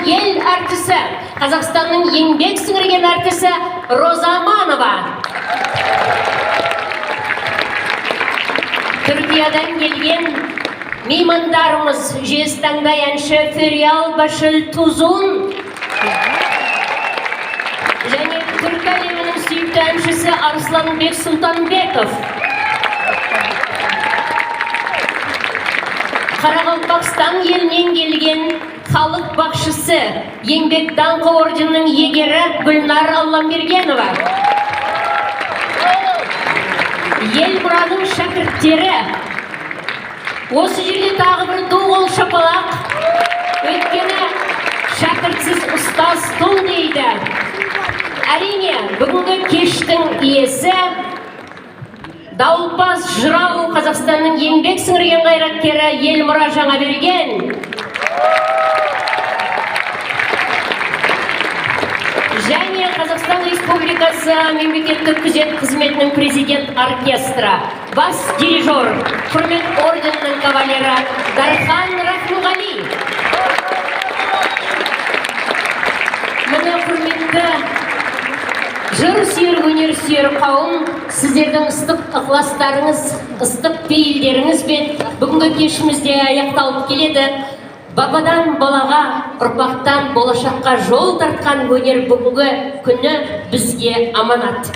ел әртісі, Қазақстанның еңбек сіңірген әртісі Роза Аманова. Түркиядан келген меймандарымыз Жезтаңдай әнші Фериал Башыл Тузун және түркі әлемінің сүйікті әншісі Арсланбек Сұлтанбеков. Қарақалпақстан елінен келген халық бақшысы, еңбек даңқы орденінің иегері Гүлнар Алламбергенова. Ел мұраның шәкірттері. Осы жерде тағы бір доғыл шапалақ. Өйткені шәкіртсіз ұстаз тұл дейді. Әрине, бүгінгі кештің иесі Дауылпаз Жырау Қазақстанның еңбек сіңірген қайраткері Елмұра Жаңаберген. Және Қазақстан Республикасы мемлекеттік күзет қызметінің президент оркестрі, бас дирижер, құрмет орденінің кавалері Дархан Рахмуғали. Міне құрметті жыр сүйер, өнер сүйер қауым, сіздердің ыстық ықыластарыңыз, ыстық пейілдеріңіз бен бүгінгі кешімізде аяқталып келеді. Бабадан балаға, ұрпақтан болашаққа жол тартқан өнер бүгінгі күні бізге аманат.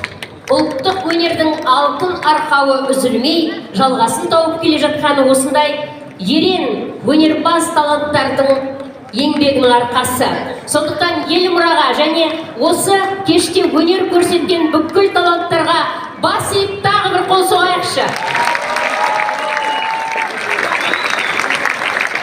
Ұлттық өнердің алтын арқауы үзілмей, жалғасын тауып келе жатқаны осындай ерен өнерпаз таланттардың еңбегінің арқасы. Сондықтан Елмұраға және осы кеште өнер көрсеткен бүкіл таланттарға бас иіп тағы бір қол соғайықшы.